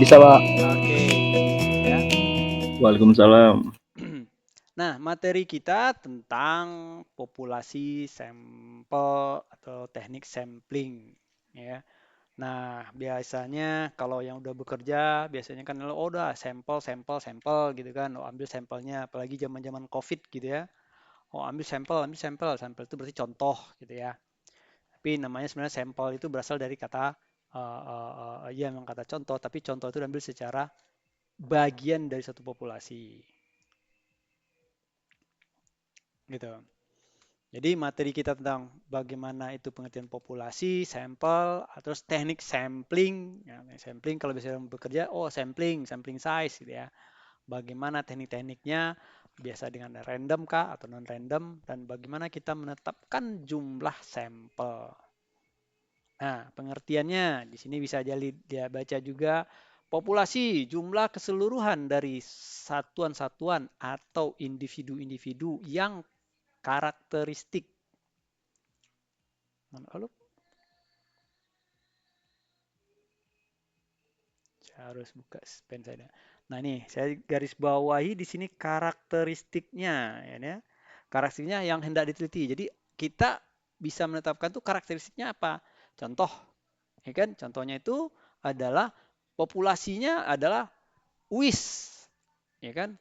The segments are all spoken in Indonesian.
bisa, Pak. Oke, ya. Waalaikumsalam. Nah, materi kita tentang populasi sampel atau teknik sampling, ya. Nah, biasanya kalau yang udah bekerja, biasanya kan lo udah sampel, sampel, sampel gitu kan. Oh, ambil sampelnya, apalagi zaman-zaman COVID gitu ya. Oh, ambil sampel, ambil sampel. Sampel itu berarti contoh gitu ya. Tapi namanya sebenarnya sampel itu berasal dari kata ya memang kata contoh, tapi contoh itu diambil secara bagian dari satu populasi gitu. Jadi materi kita tentang bagaimana itu pengertian populasi, sampel, terus teknik sampling. Ya, sampling kalau biasanya bekerja, oh sampling, sampling size gitu ya. Bagaimana teknik-tekniknya, biasa dengan random kah atau non random, dan bagaimana kita menetapkan jumlah sampel. Nah, pengertiannya di sini bisa jadi dia baca juga populasi, jumlah keseluruhan dari satuan-satuan atau individu-individu yang karakteristik. Lalu saya harus buka pen saya. Nah, ini saya garis bawahi di sini karakteristiknya ya. Karakteristiknya yang hendak diteliti. Jadi kita bisa menetapkan tuh karakteristiknya apa? Contoh, ya kan? Contohnya itu adalah populasinya adalah WIS, ya kan?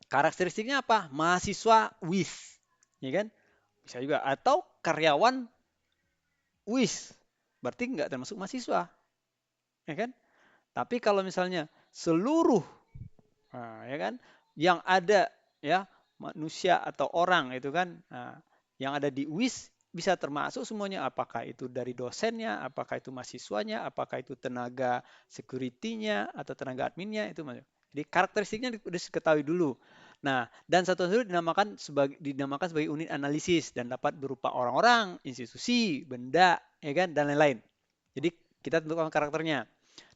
Karakteristiknya apa? Mahasiswa WIS, ya kan? Bisa juga atau karyawan WIS, berarti nggak termasuk mahasiswa, ya kan? Tapi kalau misalnya seluruh, nah, ya kan, yang ada ya manusia atau orang itu kan, nah, yang ada di WIS bisa termasuk semuanya, apakah itu dari dosennya, apakah itu mahasiswanya, apakah itu tenaga security-nya atau tenaga adminnya itu masuk. Jadi karakteristiknya diketahui dulu. Nah, dan satu-satu dinamakan sebagai unit analisis dan dapat berupa orang-orang, institusi, benda, ya kan, dan lain-lain. Jadi kita tentukan karakternya.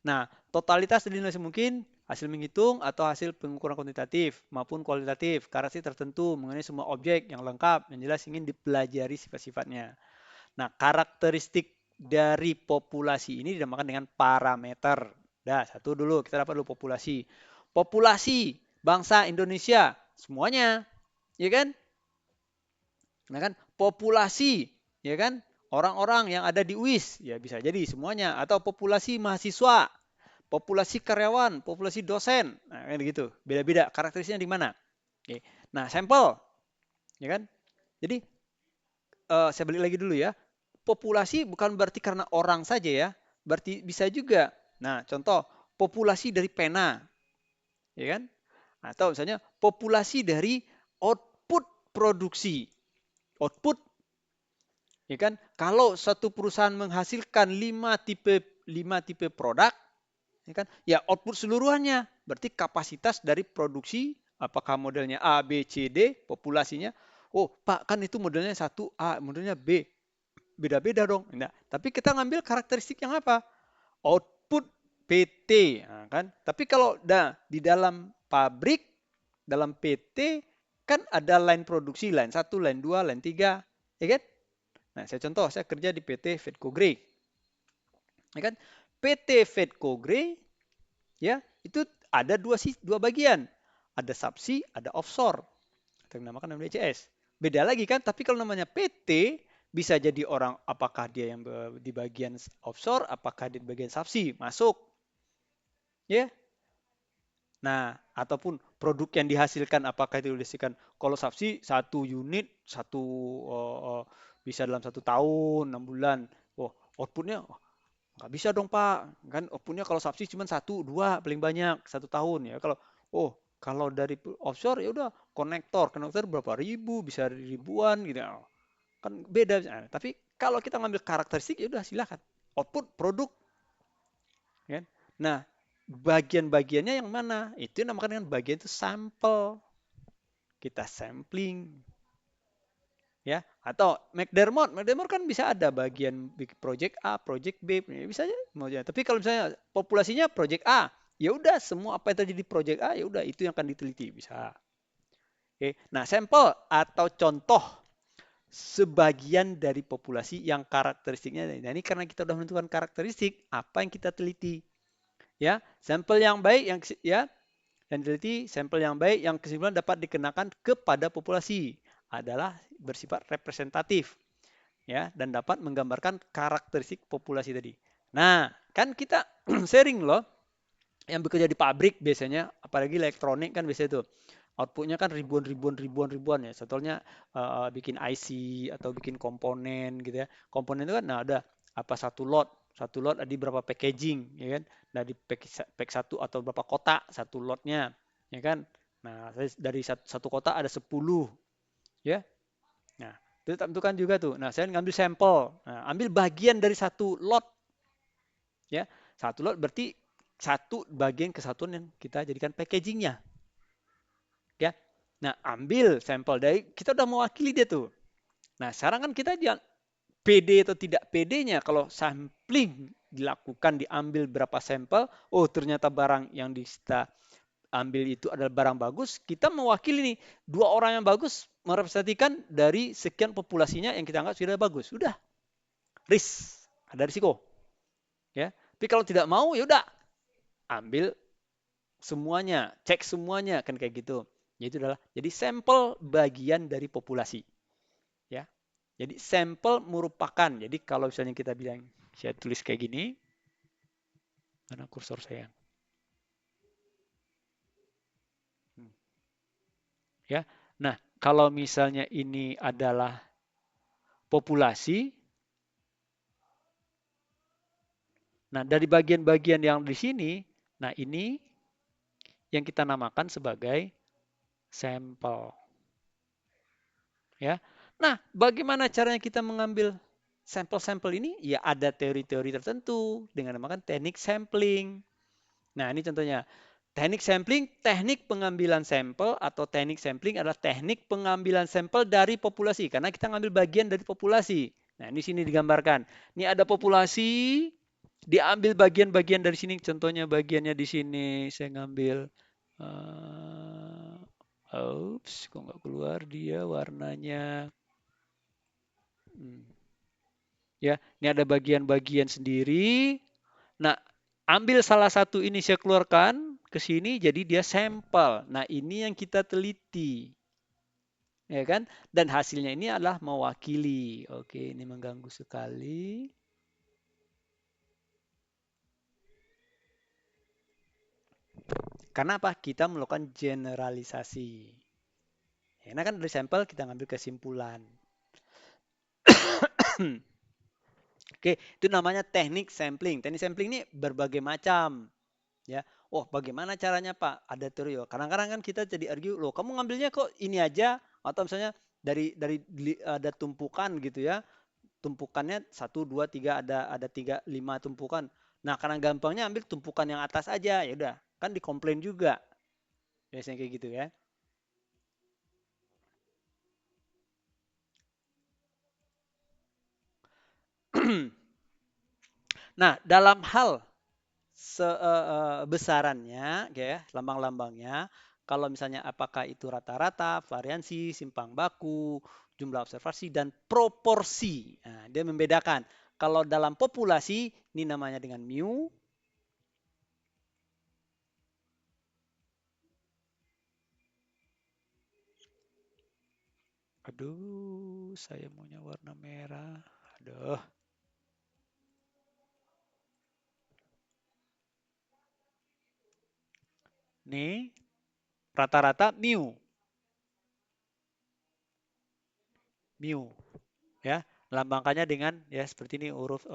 Nah, totalitas dinilai mungkin hasil menghitung atau hasil pengukuran kuantitatif maupun kualitatif karakteristik tertentu mengenai semua objek yang lengkap yang jelas ingin dipelajari sifat-sifatnya. Nah, karakteristik dari populasi ini dinamakan dengan parameter. Dah, satu dulu kita dapat dulu populasi. Populasi bangsa Indonesia semuanya, ya kan? Nah kan populasi, ya kan? Orang-orang yang ada di UIS, ya bisa jadi semuanya atau populasi mahasiswa, populasi karyawan, populasi dosen. Nah, kayak gitu. Beda-beda karakteristiknya di mana. Oke. Nah, sampel, ya kan? Jadi saya balik lagi dulu ya. Populasi bukan berarti karena orang saja ya. Berarti bisa juga. Nah, contoh populasi dari pena, ya kan? Atau misalnya populasi dari output produksi. Output, ya kan? Kalau satu perusahaan menghasilkan 5 tipe produk, ya kan? Ya output seluruhannya. Berarti kapasitas dari produksi, apakah modelnya A, B, C, D, populasinya. Oh, Pak, kan itu modelnya 1A, modelnya B. Beda-beda dong. Nah, tapi kita ngambil karakteristik yang apa? Output PT, nah, kan? Tapi kalau di dalam pabrik, dalam PT kan ada line produksi, line 1, line 2, line 3, ya kan? Nah, saya contoh, saya kerja di PT Fedco Grey. Ya kan? PT Fedco Grey ya, itu ada dua bagian. Ada subsea, ada offshore. Atau yang dinamakan WCS. Beda lagi kan, tapi kalau namanya PT bisa jadi orang apakah dia yang di bagian offshore, apakah di bagian subsea, masuk. Ya. Nah, ataupun produk yang dihasilkan apakah itu dihasilkan kalau subsea satu unit satu bisa dalam 1 tahun 6 bulan. Oh, outputnya nggak bisa dong Pak, kan outputnya kalau subsidi cuma 1, 2 paling banyak 1 tahun ya. Kalau dari offshore ya udah konektor berapa ribu, bisa ribuan gitu. Kan beda. Nah, tapi kalau kita ngambil karakteristik ya udah silakan. Output produk, kan? Nah, bagian-bagiannya yang mana? Itu yang namakan dengan bagian itu sampel. Kita sampling, ya, atau McDermott kan bisa ada bagian project A, project B, bisa aja mau aja. Tapi kalau misalnya populasinya project A, ya udah semua apa yang terjadi di project A ya udah itu yang akan diteliti bisa. Oke. Nah, sampel atau contoh sebagian dari populasi yang karakteristiknya. Nah, ini karena kita sudah menentukan karakteristik apa yang kita teliti. Ya, sampel yang baik yang diteliti sampel yang baik yang kesimpulan dapat dikenakan kepada populasi adalah bersifat representatif ya dan dapat menggambarkan karakteristik populasi tadi. Nah, kan kita sharing loh yang bekerja di pabrik biasanya, apalagi elektronik kan biasanya tuh outputnya kan ribuan ya. Contohnya bikin IC atau bikin komponen gitu ya. Komponen itu kan nah ada apa satu lot ada di berapa packaging ya kan. Nah di pack satu atau berapa kotak satu lotnya ya kan. Nah dari satu kotak ada 10 ya. Nah itu tentukan juga tuh. Nah saya ngambil sampel, nah, ambil bagian dari satu lot ya. Satu lot berarti satu bagian kesatuan yang kita jadikan packagingnya ya. Nah, ambil sampel dari kita udah mewakili dia tuh. Nah, sekarang kan kita jangan PD atau tidak PD-nya kalau sampling dilakukan diambil berapa sampel, oh ternyata barang yang kita ambil itu adalah barang bagus, kita mewakili nih dua orang yang bagus merepresentasikan dari sekian populasinya yang kita anggap sudah bagus. Sudah, risk, ada risiko. Ya. Tapi kalau tidak mau ya udah ambil semuanya, cek semuanya kan kayak gitu. Yaitu adalah jadi sampel bagian dari populasi. Ya. Jadi sampel merupakan, jadi kalau misalnya kita bilang, saya tulis kayak gini, mana kursor saya? Ya, nah kalau misalnya ini adalah populasi, nah dari bagian-bagian yang di sini, nah ini yang kita namakan sebagai sampel. Ya, nah bagaimana caranya kita mengambil sampel-sampel ini? Ya ada teori-teori tertentu dengan namakan teknik sampling. Nah ini contohnya. Teknik sampling, teknik pengambilan sampel atau teknik sampling adalah teknik pengambilan sampel dari populasi karena kita ngambil bagian dari populasi. Nah, di sini digambarkan. Ini ada populasi, diambil bagian-bagian dari sini. Contohnya bagiannya di sini saya ngambil oops, kok nggak keluar dia warnanya. Ya, ini ada bagian-bagian sendiri. Nah, ambil salah satu ini saya keluarkan ke sini jadi dia sampel. Nah, ini yang kita teliti. Ya kan? Dan hasilnya ini adalah mewakili. Oke, ini mengganggu sekali. Karena apa? Kita melakukan generalisasi. Karena kan dari sampel kita ngambil kesimpulan. Oke, itu namanya teknik sampling. Teknik sampling ini berbagai macam. Ya, oh bagaimana caranya Pak? Ada teori. Kadang-kadang kan kita jadi argue, loh kamu ngambilnya kok ini aja? Atau misalnya dari ada tumpukan gitu ya. Tumpukannya 1, 2, 3 ada 3, 5 tumpukan. Nah, karena gampangnya ambil tumpukan yang atas aja, ya udah, kan dikomplain juga. Biasanya kayak gitu ya. Nah, dalam hal besarannya, ya, lambang-lambangnya, kalau misalnya apakah itu rata-rata, variansi, simpang baku, jumlah observasi, dan proporsi. Nah, dia membedakan. Kalau dalam populasi, ini namanya dengan mu. Aduh, saya maunya warna merah. Aduh. Nih, rata-rata mu. Mu. Ya, lambangkannya dengan ya seperti ini huruf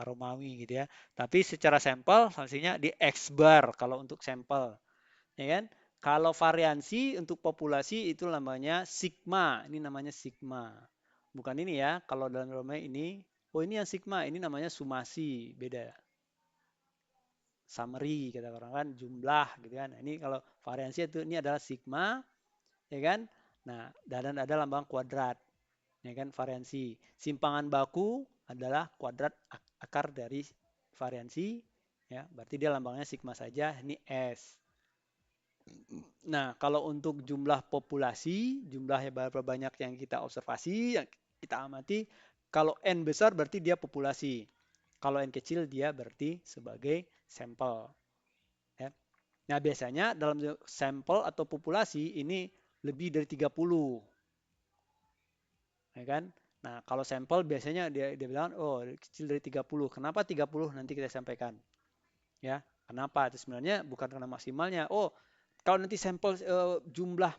Romawi gitu ya. Tapi secara sampel hasilnya di X bar kalau untuk sampel, ya kan? Kalau variansi untuk populasi itu namanya sigma. Ini namanya sigma. Bukan ini ya. Kalau dalam Romawi ini, oh ini yang sigma, ini namanya sumasi, beda. Summary kata orang kan jumlah gitu kan. Nah, ini kalau variansi itu ini adalah sigma, ya kan? Nah, dan ada lambang kuadrat. Ya kan variansi. Simpangan baku adalah kuadrat akar dari variansi, ya. Berarti dia lambangnya sigma saja, ini S. Nah, kalau untuk jumlah populasi, jumlah berapa banyak yang kita observasi, yang kita amati, kalau N besar berarti dia populasi. Kalau N kecil dia berarti sebagai sampel. Nah, biasanya dalam sampel atau populasi ini lebih dari 30. Ya kan? Nah, kalau sampel biasanya dia bilang, oh kecil dari 30. Kenapa 30? Nanti kita sampaikan. Ya, kenapa? Itu sebenarnya bukan karena maksimalnya. Oh, kalau nanti sampel jumlah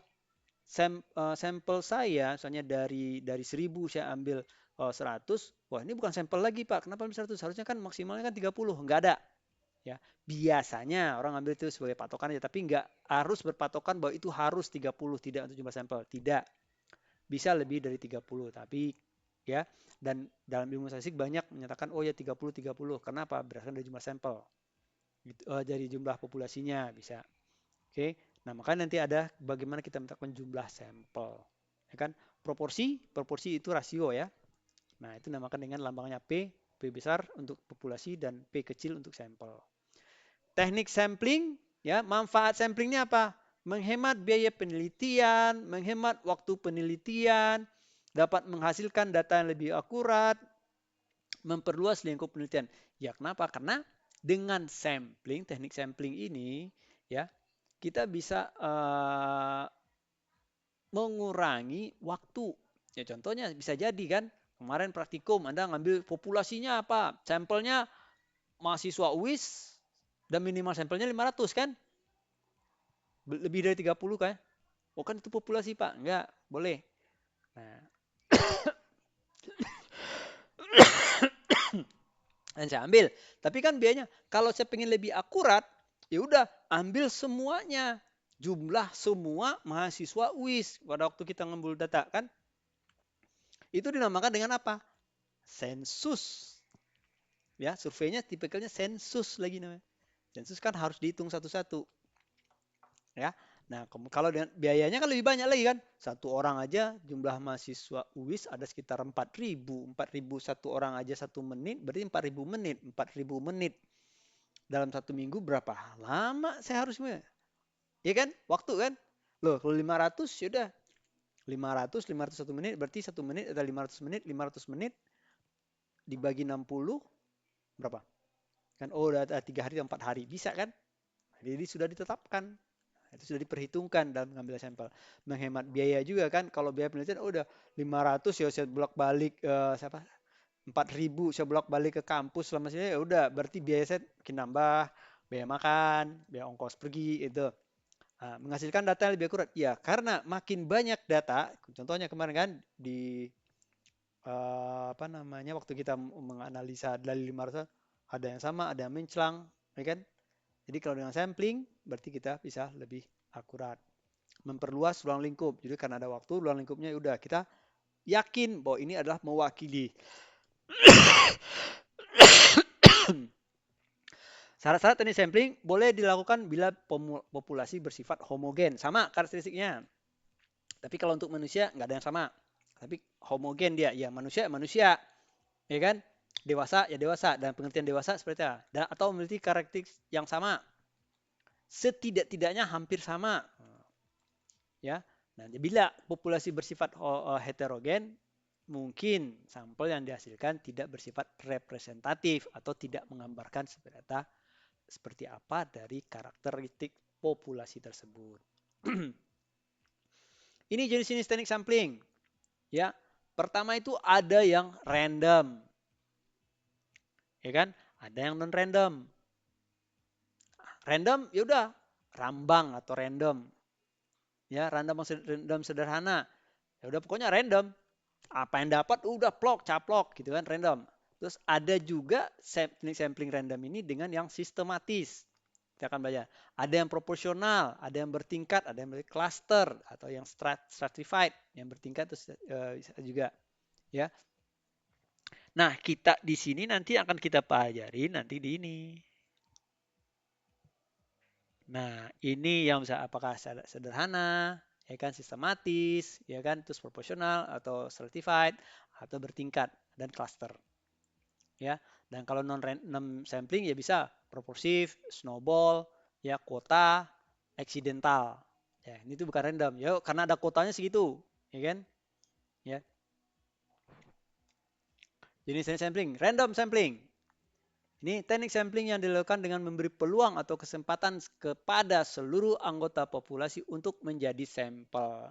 sampel saya, misalnya dari 1000 saya ambil 100, wah ini bukan sampel lagi Pak. Kenapa ambil 100? Harusnya kan maksimalnya kan 30. Enggak ada. Ya, biasanya orang ambil itu sebagai patokan aja, tapi nggak harus berpatokan bahwa itu harus 30, tidak untuk jumlah sampel. Tidak. Bisa lebih dari 30, tapi ya, dan dalam ilmu statistik banyak menyatakan oh ya 30. Kenapa? Berdasarkan dari jumlah sampel. Gitu, dari jumlah populasinya bisa. Oke. Nah, makanya nanti ada bagaimana kita menentukan jumlah sampel. Ya kan? Proporsi itu rasio ya. Nah, itu namakan dengan lambangnya P besar untuk populasi dan P kecil untuk sampel. Teknik sampling, ya, manfaat samplingnya apa? Menghemat biaya penelitian, menghemat waktu penelitian, dapat menghasilkan data yang lebih akurat, memperluas lingkup penelitian. Ya, kenapa? Karena dengan sampling, teknik sampling ini, ya, kita bisa mengurangi waktu. Ya, contohnya bisa jadi kan, kemarin praktikum Anda ngambil populasinya apa? Sampelnya mahasiswa UIS dan minimal sampelnya 500 kan? Lebih dari 30 kan? Oh kan itu populasi Pak. Enggak, boleh. Nah, dan saya ambil. Tapi kan biayanya, kalau saya pengen lebih akurat, ya udah ambil semuanya. Jumlah semua mahasiswa UIS pada waktu kita ngambil data kan. Itu dinamakan dengan apa? Sensus. Ya, surveinya tipikalnya sensus lagi namanya. Sensus kan harus dihitung satu-satu. Ya. Nah, kalau dengan biayanya kan lebih banyak lagi kan. Satu orang aja jumlah mahasiswa UIS ada sekitar 4.000. 4.000 satu orang aja 1 menit, berarti 4.000 menit. 4.000 menit. Dalam 1 minggu berapa lama saya harus ya kan? Waktu kan? Loh, kalau 500 sudah 500 1 menit berarti 1 menit ada 500 menit, 500 menit dibagi 60 berapa? Kan udah ada 3 hari 4 hari bisa kan? Jadi sudah ditetapkan. Itu sudah diperhitungkan dalam mengambil sampel. Menghemat biaya juga kan. Kalau biaya penelitian udah 500 ya saya bolak-balik 4.000 saya bolak-balik ke kampus selama sini ya udah berarti biaya saya makin nambah, biaya makan, biaya ongkos pergi itu. Nah, menghasilkan data yang lebih akurat. Ya, karena makin banyak data, contohnya kemarin kan di apa namanya waktu kita menganalisa dari 500 ada yang sama, ada yang menclang, ya kan? Jadi kalau dengan sampling berarti kita bisa lebih akurat. Memperluas ruang lingkup. Jadi karena ada waktu, ruang lingkupnya udah kita yakin bahwa ini adalah mewakili. Syarat-syarat teknik sampling boleh dilakukan bila populasi bersifat homogen. Sama karakteristiknya. Tapi kalau untuk manusia nggak ada yang sama. Tapi homogen dia. Ya manusia, manusia. Ya kan? Dewasa, ya dewasa. Dan pengertian dewasa seperti apa? Atau memiliki karakteristik yang sama. Setidak-tidaknya hampir sama. Ya. Nah, bila populasi bersifat heterogen, mungkin sampel yang dihasilkan tidak bersifat representatif atau tidak menggambarkan seperti apa dari karakteristik populasi tersebut. Ini jenis-jenis teknik sampling. Ya, pertama itu ada yang random. Ya kan? Ada yang non random. Random ya udah rambang atau random. Ya, random sederhana. Ya udah pokoknya random. Apa yang dapat udah plok, caplok gitu kan random. Terus ada juga teknik sampling random ini dengan yang sistematis. Kita akan belajar. Ada yang proporsional, ada yang bertingkat, ada yang cluster atau yang stratified, yang bertingkat itu juga ya. Nah, kita di sini nanti akan kita pelajari nanti di ini. Nah, ini yang bisa apakah sederhana, ya kan sistematis, ya kan terus proporsional atau stratified atau bertingkat dan cluster. Ya. Dan kalau non random sampling ya bisa proporsif, snowball, ya kuota, eksidental. Ya, ini tuh bukan random. Ya, karena ada kuotanya segitu, ya kan? Ya. Jenis sampling, random sampling. Ini teknik sampling yang dilakukan dengan memberi peluang atau kesempatan kepada seluruh anggota populasi untuk menjadi sampel.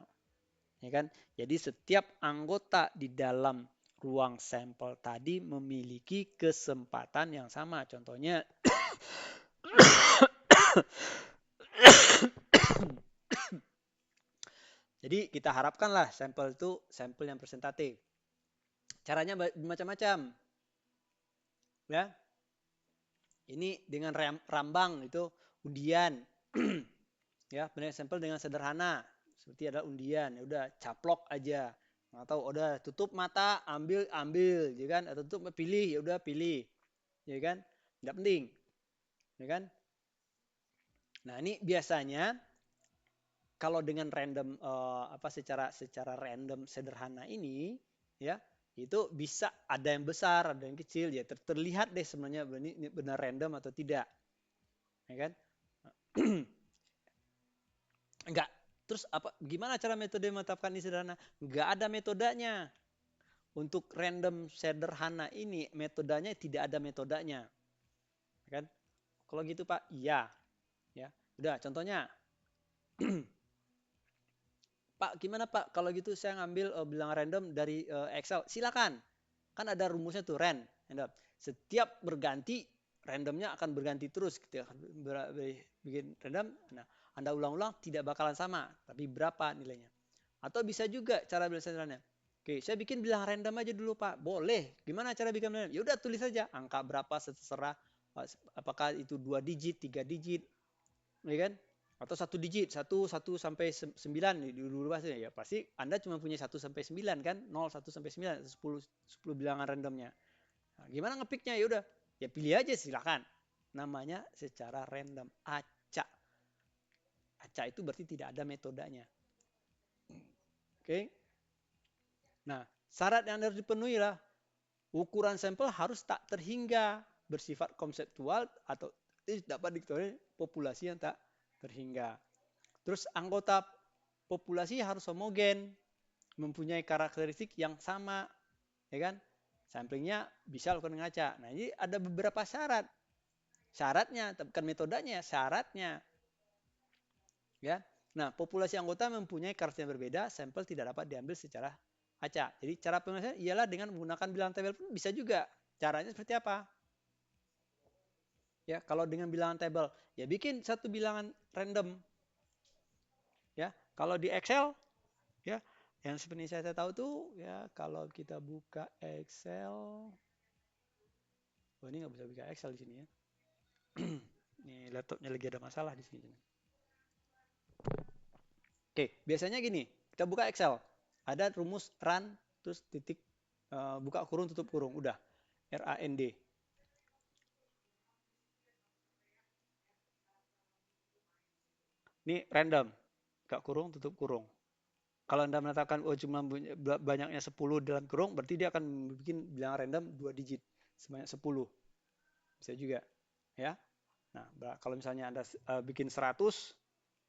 Ya kan? Jadi setiap anggota di dalam ruang sampel tadi memiliki kesempatan yang sama. Contohnya, jadi kita harapkanlah sampel itu sampel yang presentatif. Caranya macam-macam. Ya, ini dengan rambang itu undian. Ya, benar sampel dengan sederhana. Seperti ada undian, ya udah caplok aja. Atau udah tutup mata, ambil, ya kan? Atau tutup pilih, ya udah pilih. Ya kan? Tidak penting. Ya kan? Nah, ini biasanya kalau dengan random secara random sederhana ini ya, itu bisa ada yang besar, ada yang kecil ya, terlihat deh sebenarnya ini benar random atau tidak. Ya kan? Enggak. Terus gimana cara metode menetapkan ini sederhana? Enggak ada metodenya. Untuk random sederhana ini metodenya tidak ada metodenya. Ya kan? Kalau gitu Pak, iya. Ya. Udah, contohnya Pak, gimana Pak? Kalau gitu saya ngambil bilangan random dari Excel. Silakan. Kan ada rumusnya tuh rand. Setiap berganti randomnya akan berganti terus. Ketika bikin random, nah Anda ulang-ulang tidak bakalan sama, tapi berapa nilainya? Atau bisa juga cara bilangan. Oke, saya bikin bilangan random aja dulu Pak. Boleh. Gimana cara bikin random? Ya udah tulis saja angka berapa terserah. Apakah itu 2 digit, 3 digit, ya kan? Atau 1 digit, 1 sampai 9 dulu bahasanya ya. Pasti Anda cuma punya 1 sampai 9 kan? 0 1 sampai 9 10 bilangan randomnya. Nah, gimana ngepicknya? Ya udah, ya pilih aja silakan. Namanya secara random, acak. Acak itu berarti tidak ada metodenya. Oke. Nah, syarat yang harus dipenuhi lah ukuran sampel harus tak terhingga, bersifat konseptual atau dapat diketahui populasi yang tak terhingga. Terus anggota populasi harus homogen, mempunyai karakteristik yang sama, ya kan? Samplingnya bisa lakukan ngaca. Nah, ini ada beberapa syarat. Syaratnya, bukan metodenya, syaratnya. Ya. Nah, populasi anggota mempunyai karakteristik yang berbeda, sampel tidak dapat diambil secara acak. Jadi cara penyelesaian ialah dengan menggunakan bilangan tabel pun bisa juga. Caranya seperti apa? Ya, kalau dengan bilangan tabel, ya bikin satu bilangan random. Ya, kalau di Excel, ya, yang seperti saya tahu tuh, ya kalau kita buka Excel, oh ini nggak bisa buka Excel di sini ya. Ini laptopnya lagi ada masalah di sini. Oke, biasanya gini, kita buka Excel, ada rumus run, terus titik, buka kurung, tutup kurung, udah, RAND. Ini random, buka kurung, tutup kurung. Kalau Anda menetapkan jumlah banyaknya 10 dalam kurung, berarti dia akan bikin bilangan random 2 digit, sebanyak 10. Bisa juga, ya. Nah, kalau misalnya Anda bikin 100,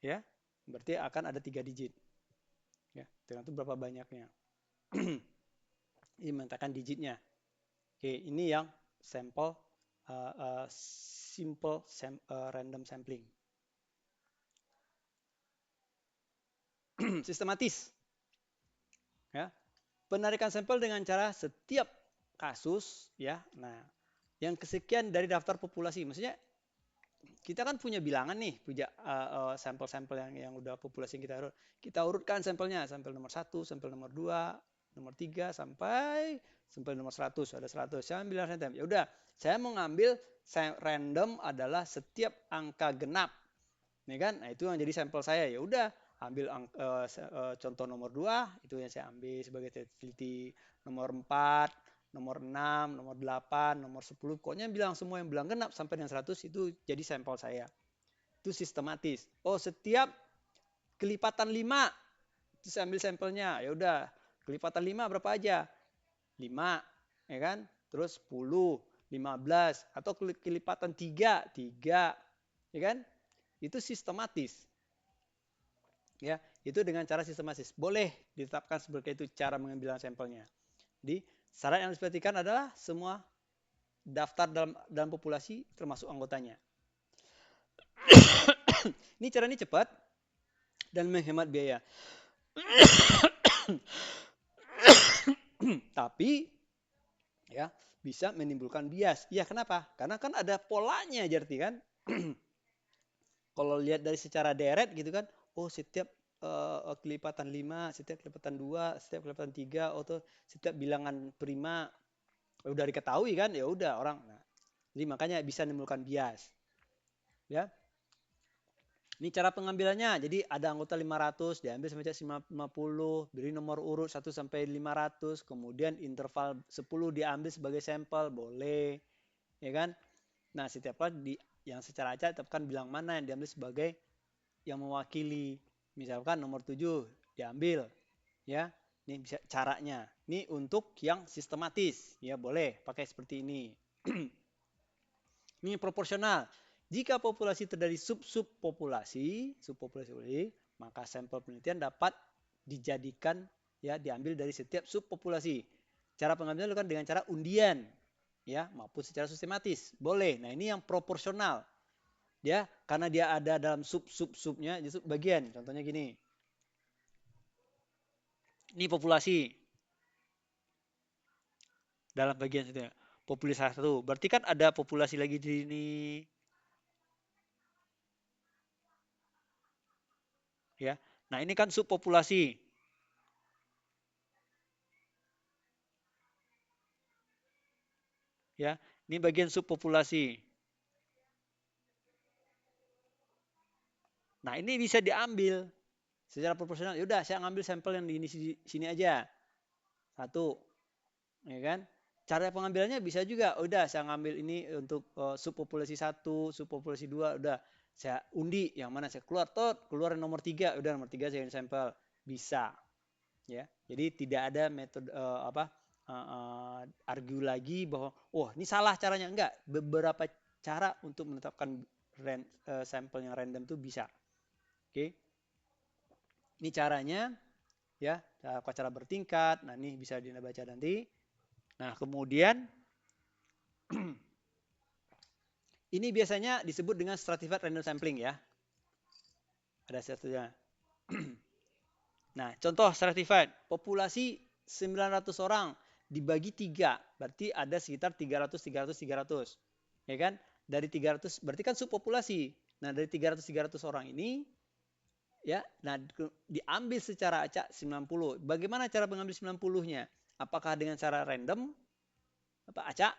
ya, berarti akan ada 3 digit. Ya, tergantung berapa banyaknya. Ini menentukan digitnya. Oke, ini yang sampel simple random sampling. Sistematis. Ya. Penarikan sampel dengan cara setiap kasus, ya. Nah, yang kesekian dari daftar populasi, maksudnya kita kan punya bilangan nih, punya sampel-sampel yang udah populasi yang kita urutkan sampelnya, sampel nomor 1, sampel nomor 2, nomor 3 sampai sampel nomor 100, ada 100. Saya ambil random. Ya udah, saya mau ngambil random adalah setiap angka genap. Nih kan? Nah, itu yang jadi sampel saya. Ya udah, ambil contoh nomor 2, itu yang saya ambil sebagai teliti. Nomor 4, nomor 6, nomor 8, nomor 10. Pokoknya bilang semua yang bilang genap sampai dengan 100 itu jadi sampel saya. Itu sistematis. Oh, setiap kelipatan 5 itu saya ambil sampelnya. Ya udah, kelipatan 5 berapa aja? 5, ya kan? Terus 10, 15 atau kelipatan 3, 3, ya kan? Itu sistematis. Ya, itu dengan cara sistematis. Boleh ditetapkan seperti itu cara mengambil sampelnya. Jadi, syarat yang diperhatikan adalah semua daftar dalam populasi termasuk anggotanya. Ini cara ini cepat dan menghemat biaya. Tapi ya bisa menimbulkan bias. Ya kenapa? Karena kan ada polanya Jarti kan. Kalau lihat dari secara deret gitu kan, oh setiap kelipatan 5, setiap kelipatan 2, setiap kelipatan 3, atau setiap bilangan prima udah diketahui kan, ya udah orang. Nah, jadi makanya bisa menimbulkan bias. Ya. Ini cara pengambilannya. Jadi ada anggota 500 diambil sampai 50, beri nomor urut 1 sampai 500, kemudian interval 10 diambil sebagai sampel, boleh. Ya kan? Nah, setiap kali yang secara acak tetapkan bilang mana yang diambil sebagai yang mewakili. Misalkan nomor 7 diambil, ya. Ini bisa caranya. Ini untuk yang sistematis, ya boleh pakai seperti ini. Ini proporsional. Jika populasi terdiri subpopulasi, maka sampel penelitian dapat dijadikan ya diambil dari setiap subpopulasi. Cara pengambilan dilakukan dengan cara undian, ya maupun secara sistematis. Boleh. Nah ini yang proporsional, ya karena dia ada dalam subnya, jadi bagian. Contohnya gini. Ini populasi dalam bagian itu. Populasi 1. Berarti kan ada populasi lagi di sini. Ya. Nah, ini kan subpopulasi. Ya, ini bagian subpopulasi. Nah, ini bisa diambil secara proporsional. Ya udah, saya ngambil sampel yang di sini aja. 1. Ya kan? Cara pengambilannya bisa juga. Udah, saya ngambil ini untuk subpopulasi 1, subpopulasi 2, udah saya undi yang mana saya keluar nomor 3, udah nomor 3 saya sampel. Bisa. Ya. Jadi tidak ada metode argue lagi bahwa ini salah caranya. Enggak, beberapa cara untuk menetapkan sampel yang random itu bisa. Oke. Ini caranya ya, cara bertingkat. Nah, ini bisa dibaca nanti. Nah, kemudian ini biasanya disebut dengan stratified random sampling ya. Ada satunya. Nah, contoh stratified, populasi 900 orang dibagi 3, berarti ada sekitar 300, 300, 300. Ya kan? Dari 300, berarti kan subpopulasi. Nah, dari 300, 300 orang ini, ya, nah diambil secara acak 90. Bagaimana cara mengambil 90-nya? Apakah dengan cara random, acak,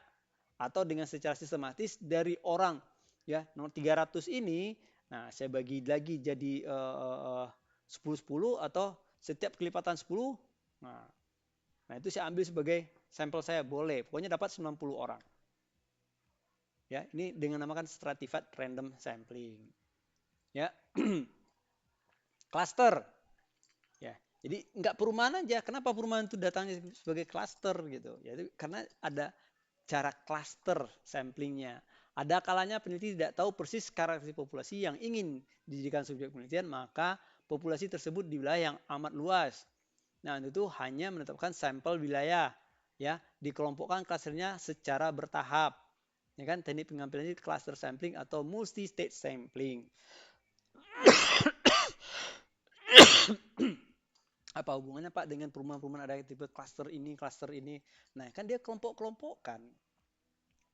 atau dengan secara sistematis dari orang, ya, nomor 300 ini, nah saya bagi lagi jadi 10-10 atau setiap kelipatan 10. Nah, itu saya ambil sebagai sampel saya, boleh. Pokoknya dapat 90 orang. Ya, ini dengan namakan stratified random sampling. Ya. Cluster. Ya. Jadi nggak perumahan aja. Kenapa perumahan itu datangnya sebagai cluster gitu? Ya, itu karena ada cara cluster samplingnya. Ada kalanya peneliti tidak tahu persis karakteristik populasi yang ingin dijadikan subjek penelitian, maka populasi tersebut di wilayah yang amat luas. Nah, itu hanya menetapkan sampel wilayah, ya, dikelompokkan klasternya secara bertahap. Ya kan, teknik pengambilan ini cluster sampling atau multi stage sampling. Apa hubungannya Pak dengan perumahan-perumahan ada tipe cluster ini, cluster ini? Nah, kan dia kelompok-kelompokkan.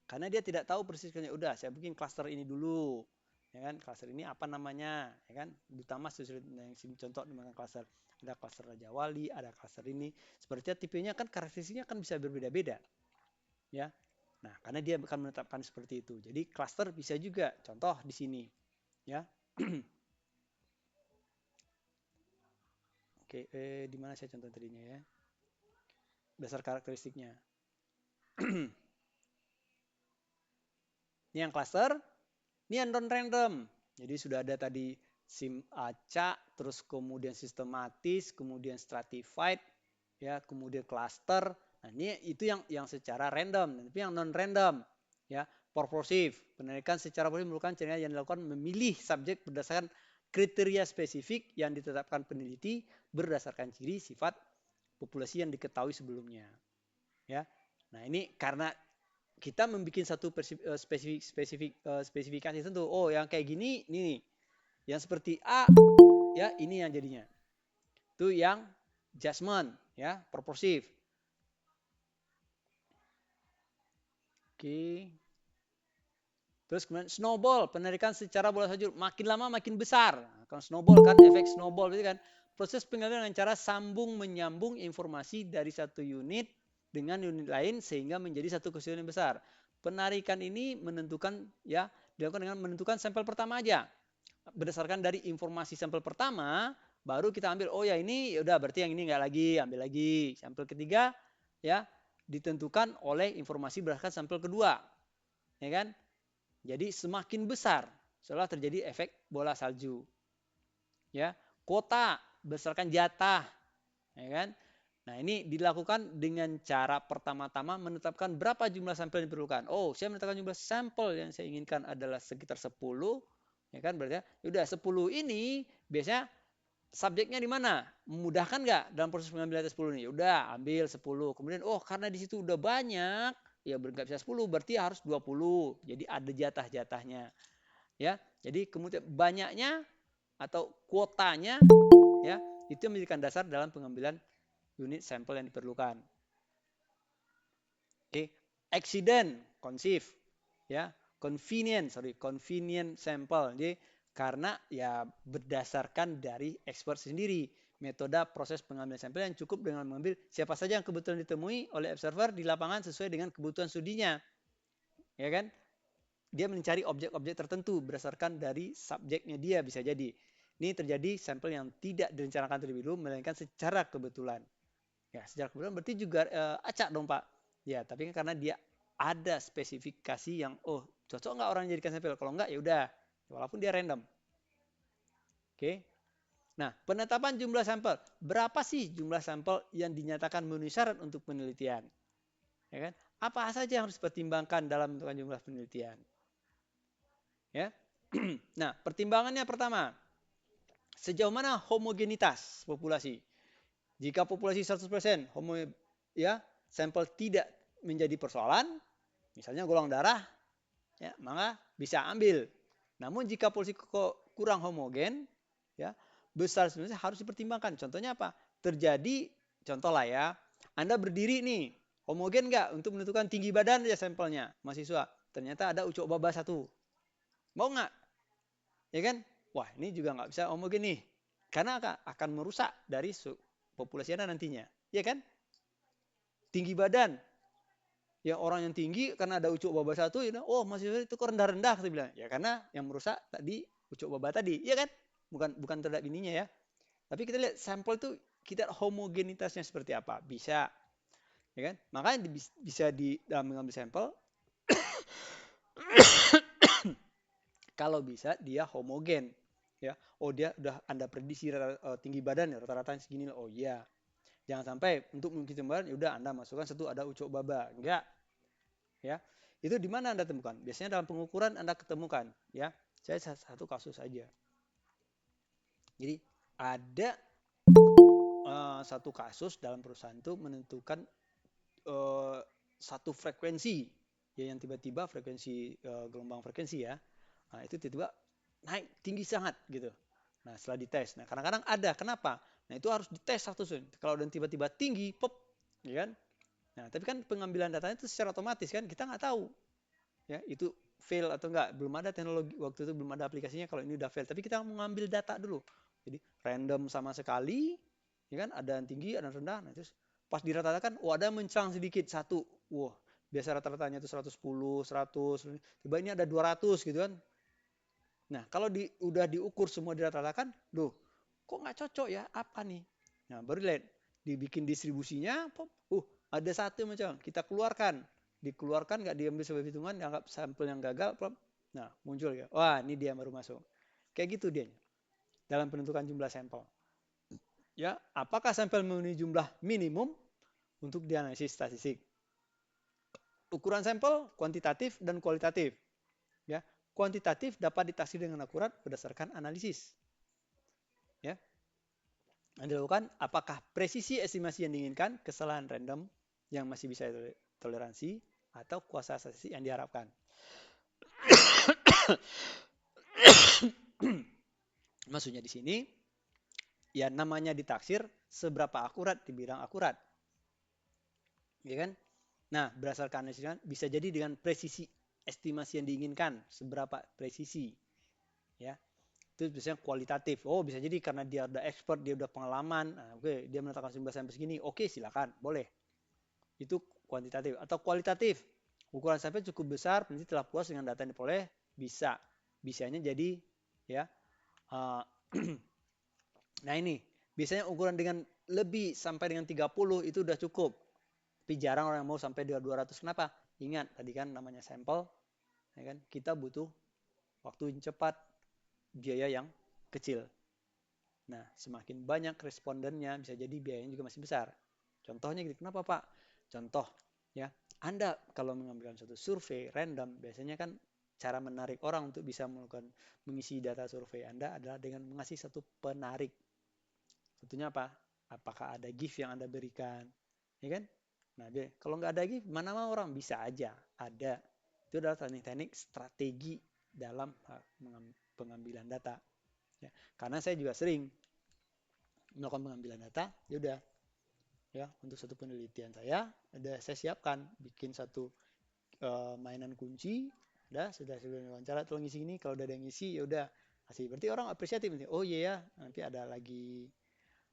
Karena dia tidak tahu persis, udah saya bikin cluster ini dulu. Ya kan, cluster ini apa namanya? Ya kan, utama yang contoh dengan cluster. Ada cluster Raja Wali, ada cluster ini. Sepertinya tipenya kan karakteristiknya kan bisa berbeda-beda. Ya. Nah, karena dia akan menetapkan seperti itu. Jadi cluster bisa juga. Contoh di sini. Ya. Oke, di mana saya contoh tadinya ya? Dasar karakteristiknya. Ini yang cluster, ini yang non-random. Jadi sudah ada tadi sim acak, terus kemudian sistematis, kemudian stratified, ya, kemudian cluster. Nah, ini itu yang secara random. Tapi yang non-random, ya, purposive. Penelitian secara purposive merupakan cara yang dilakukan memilih subjek berdasarkan kriteria spesifik yang ditetapkan peneliti berdasarkan ciri sifat populasi yang diketahui sebelumnya. Ya. Nah, ini karena kita membuat satu spesifikasi tentu. Oh, yang kayak gini, ini. Yang seperti A, ya ini yang jadinya. Itu yang judgment, ya, proportif. Oke. Terus kemudian snowball, penarikan secara bola salju makin lama makin besar. Kalau snowball kan efek snowball itu kan proses pengambilan dengan cara sambung menyambung informasi dari satu unit dengan unit lain sehingga menjadi satu kesimpulan yang besar. Penarikan ini menentukan ya dilakukan dengan menentukan sampel pertama aja. Berdasarkan dari informasi sampel pertama baru kita ambil oh ya ini ya udah berarti yang ini enggak lagi, ambil lagi. Sampel ketiga ya ditentukan oleh informasi berdasarkan sampel kedua. Ya kan? Jadi semakin besar setelah terjadi efek bola salju. Ya, kuota berdasarkan jatah, ya kan? Nah, ini dilakukan dengan cara pertama-tama menetapkan berapa jumlah sampel yang diperlukan. Oh, saya menetapkan jumlah sampel yang saya inginkan adalah sekitar 10, ya kan? Berarti udah 10 ini biasanya subjeknya di mana? Memudahkan nggak dalam proses pengambilan 10 ini? Udah, ambil 10. Kemudian, oh karena di situ udah banyak, ya nggak bisa 10, berarti harus 20. Jadi ada jatah-jatahnya. Ya, jadi kemudian banyaknya atau kuotanya, ya itu yang menjadikan dasar dalam pengambilan unit sampel yang diperlukan. Oke, accident, conceive, ya, convenient sample. Jadi karena ya berdasarkan dari expert sendiri metode proses pengambilan sampel yang cukup dengan mengambil siapa saja yang kebetulan ditemui oleh observer di lapangan sesuai dengan kebutuhan studinya, ya kan? Dia mencari objek-objek tertentu berdasarkan dari subjeknya dia bisa jadi. Ini terjadi sampel yang tidak direncanakan terlebih dahulu melainkan secara kebetulan. Ya, secara kebetulan berarti juga acak dong Pak. Ya, tapi kan karena dia ada spesifikasi yang oh cocok nggak orang jadikan sampel? Kalau nggak ya udah, walaupun dia random. Oke. Nah, penetapan jumlah sampel. Berapa sih jumlah sampel yang dinyatakan memenuhi syarat untuk penelitian? Ya kan? Apa saja yang harus dipertimbangkan dalam menentukan jumlah penelitian? Ya. Nah, pertimbangannya pertama, sejauh mana homogenitas populasi? Jika populasi 100% ya, sampel tidak menjadi persoalan, misalnya golongan darah, ya, maka bisa ambil. Namun jika populasi kurang homogen, ya, besar sebenarnya harus dipertimbangkan. Contohnya apa? Terjadi, contoh lah ya, Anda berdiri nih, homogen nggak untuk menentukan tinggi badan ya sampelnya, mahasiswa. Ternyata ada ucok baba 1. Mau nggak? Ya kan? Wah, ini juga nggak bisa homogen nih. Karena akan merusak dari populasi Anda nantinya. Ya kan? Tinggi badan. Ya orang yang tinggi karena ada ucuk baba 1, ya, oh mahasiswa itu kok rendah-rendah, saya bilang. Ya karena yang merusak tadi ucuk baba tadi. Ya kan? Bukan terhadap ininya ya. Tapi kita lihat sampel itu kita homogenitasnya seperti apa. Bisa. Ya kan? Makanya bisa di dalam mengambil sampel kalau bisa dia homogen. Ya, oh dia udah Anda prediksi tinggi badan ya rata-rata segini. Oh iya. Jangan sampai untuk mengikuti badan ya udah Anda masukkan satu ada ucuk baba. Enggak. Ya. Itu di mana Anda temukan? Biasanya dalam pengukuran Anda ketemukan, ya. Saya satu kasus aja. Jadi ada satu kasus dalam perusahaan itu menentukan satu frekuensi ya yang tiba-tiba frekuensi gelombang frekuensi ya. Nah, itu tiba-tiba naik tinggi sangat gitu. Nah, setelah dites. Nah, kadang-kadang ada. Kenapa? Nah, itu harus dites satu. Kalau dan tiba-tiba tinggi, pop, ya kan? Nah, tapi kan pengambilan datanya itu secara otomatis kan kita nggak tahu. Ya, itu fail atau enggak. Belum ada teknologi waktu itu belum ada aplikasinya kalau ini udah fail. Tapi kita mengambil data dulu. Jadi random sama sekali, ya kan? Ada yang tinggi, ada yang rendah. Nah, terus pas dirata-ratakan, oh ada mencang sedikit satu. Wah, biasa rata-ratanya itu 110, 100. Tiba ini ada 200 gitu kan. Nah, kalau udah diukur semua dirata-ratakan, loh, kok nggak cocok ya? Apa nih? Nah, baru lihat dibikin distribusinya, ada satu macam kita keluarkan, dikeluarkan nggak diambil sebagai hitungan, dianggap sampel yang gagal, nah muncul ya, wah ini dia baru masuk, kayak gitu dia dalam penentukan jumlah sampel. Ya, apakah sampel memenuhi jumlah minimum untuk dianalisis statistik? Ukuran sampel kuantitatif dan kualitatif. Ya, kuantitatif dapat ditafsir dengan akurat berdasarkan analisis. Ya, yang dilakukan apakah presisi estimasi yang diinginkan, kesalahan random yang masih bisa toleransi, atau kuasa statistik yang diharapkan. Maksudnya di sini, ya namanya ditaksir, seberapa akurat dibilang akurat. Ya kan? Nah, berdasarkan analisis bisa jadi dengan presisi estimasi yang diinginkan, seberapa presisi. Ya, itu biasanya kualitatif. Oh, bisa jadi karena dia udah expert, dia udah pengalaman. Nah, oke, dia menetapkan jumlah sampai segini. Oke, silakan, boleh. Itu kuantitatif. Atau kualitatif. Ukuran sampel cukup besar, peneliti telah puas dengan data yang diperoleh, bisa. Bisanya jadi, ya. Nah ini, biasanya ukuran dengan lebih sampai dengan 30 itu udah cukup. Tapi jarang orang yang mau sampai 200. Kenapa? Ingat, tadi kan namanya sampel, ya kan? Kita butuh waktu yang cepat, biaya yang kecil. Nah, semakin banyak respondennya, bisa jadi biayanya juga masih besar. Contohnya gitu, kenapa Pak? Contoh, ya, Anda kalau mengambil suatu survei random, biasanya kan cara menarik orang untuk bisa melakukan mengisi data survei Anda adalah dengan mengasih satu penarik. Tentunya apa? Apakah ada gift yang Anda berikan? Ya kan? Nah, kalau nggak ada gift, mana mau orang? Bisa aja. Ada. Itu adalah teknik-teknik strategi dalam pengambilan data. Ya. Karena saya juga sering melakukan pengambilan data, ya udah, ya untuk satu penelitian saya siapkan bikin satu mainan kunci, sudah sebelum wawancara tolong ngisi ini, kalau udah ada yang ngisi ya udah kasih, berarti orang apresiatif, oh iya ya, nanti ada lagi.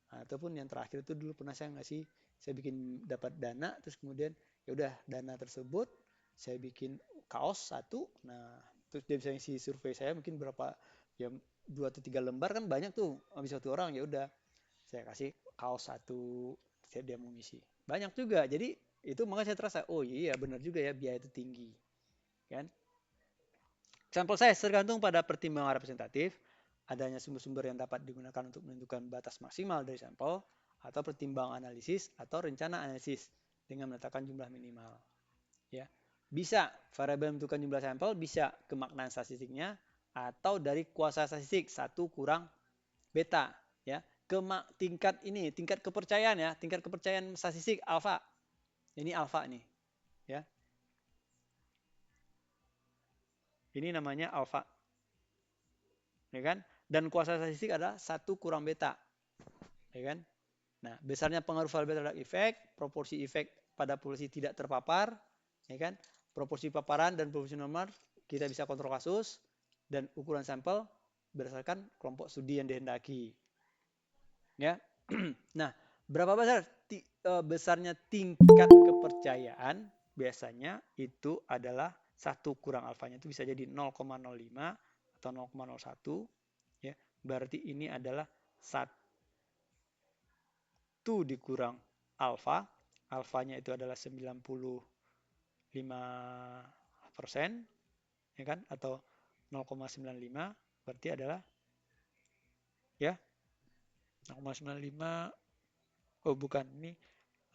Ataupun yang terakhir itu dulu pernah saya ngasih, saya bikin dapat dana, terus kemudian ya udah dana tersebut saya bikin kaos satu, nah terus dia bisa ngisi survei saya mungkin berapa, ya 2 atau 3 lembar kan banyak tuh, habis satu orang ya udah saya kasih kaos satu, dia mau ngisi banyak juga, jadi itu makanya saya terasa oh iya benar juga ya, biaya itu tinggi kan. Sampel saya tergantung pada pertimbangan representatif, adanya sumber-sumber yang dapat digunakan untuk menentukan batas maksimal dari sampel, atau pertimbangan analisis atau rencana analisis dengan menetapkan jumlah minimal. Ya, bisa variabel menentukan jumlah sampel, bisa kemaknaan statistiknya, atau dari kuasa statistik 1 kurang beta. Ya, tingkat kepercayaan ya, tingkat kepercayaan statistik alfa. Ini alfa nih, ya. Ini namanya alfa. Ya kan? Dan kuasa statistik adalah 1 kurang beta. Ya kan? Nah, besarnya pengaruh variabel terhadap efek, proporsi efek pada populasi tidak terpapar, ya kan? Proporsi paparan dan proporsi normal kita bisa kontrol kasus, dan ukuran sampel berdasarkan kelompok studi yang dihendaki. Ya. Nah, berapa besarnya tingkat kepercayaan? Biasanya itu adalah 1 kurang alfanya itu bisa jadi 0,05 atau 0,01, ya. Berarti ini adalah 1 dikurang alfa, alfanya itu adalah 95%, ya kan, atau 0,95, berarti adalah ya 0,95, oh bukan, ini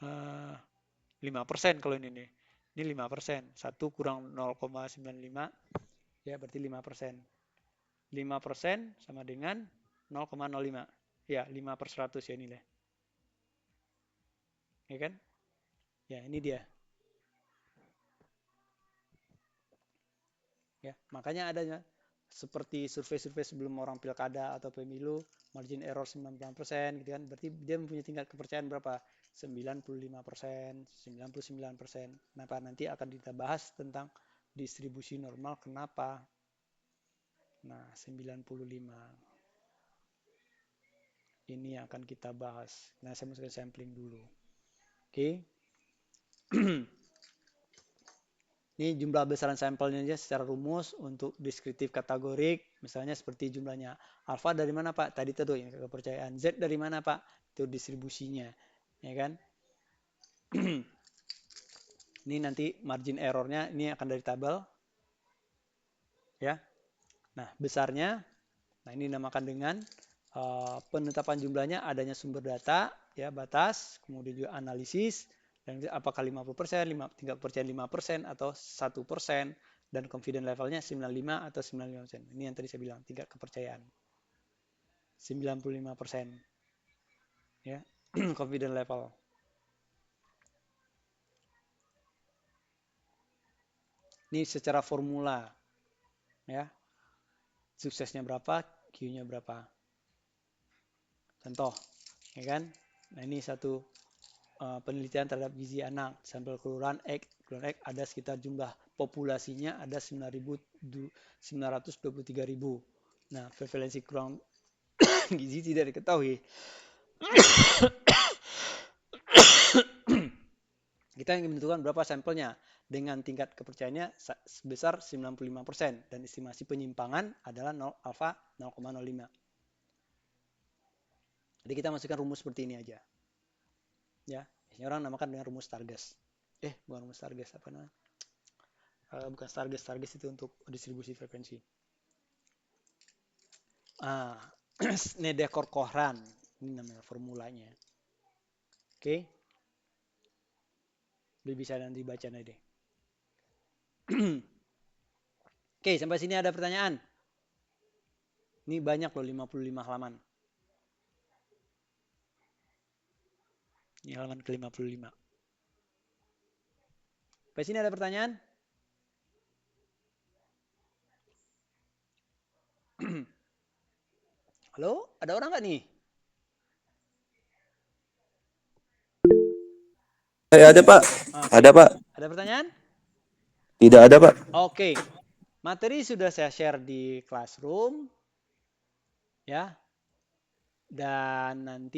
5% kalau ini nih. Ini 5%. 1 kurang 0,95 ya berarti 5%. 5% sama dengan 0,05. Ya, 5/100 ya ini deh. Ya kan? Ya, ini dia. Ya, makanya adanya seperti survei-survei sebelum orang pilkada atau pemilu, margin error 98% gitu kan. Berarti dia mempunyai tingkat kepercayaan berapa? 95%, 99%. Kenapa? Nanti akan kita bahas tentang distribusi normal kenapa. Nah, 95. Ini yang akan kita bahas. Nah, saya masukkan sampling dulu. Oke. Ini jumlah besaran sampelnya aja secara rumus untuk deskriptif kategorik. Misalnya seperti jumlahnya. Alfa dari mana Pak? Tadi itu yang kepercayaan. Z dari mana Pak? Itu distribusinya. Ya kan? Ini nanti margin errornya ini akan dari tabel. Ya. Nah, besarnya. Nah, ini dinamakan dengan penetapan jumlahnya adanya sumber data, ya batas, kemudian juga analisis, dan apakah 50%, tingkat kepercayaan 5% atau 1%, dan confidence levelnya 95 atau 95%. Ini yang tadi saya bilang, tingkat kepercayaan. 95%. Ya, confidence level. Ini secara formula, ya. Suksesnya berapa, Q-nya berapa. Contoh, ya kan? Nah, ini satu penelitian terhadap gizi anak. Sampel keluaran X ada sekitar jumlah populasinya ada 923.000. Nah, prevalensi kurang gizi tidak diketahui. Kita ingin menentukan berapa sampelnya dengan tingkat kepercayaannya sebesar 95% dan estimasi penyimpangan adalah alfa 0,05. Jadi kita masukkan rumus seperti ini aja. Ya, biasanya orang namakan dengan rumus Stargess. Bukan rumus Stargess, apa namanya? Bukan Stargess, Stargess itu untuk distribusi frekuensi. Nedekorkohran, ini namanya formulanya. Oke. Jadi bisa nanti baca nanti. Oke, sampai sini ada pertanyaan? Ini banyak loh, 55 halaman. Ini halaman ke-55. Sampai sini ada pertanyaan? Halo, ada orang nggak nih? Ada Pak. Oke. Ada Pak. Ada pertanyaan? Tidak ada Pak. Oke. Materi sudah saya share di Classroom. Ya. Dan nanti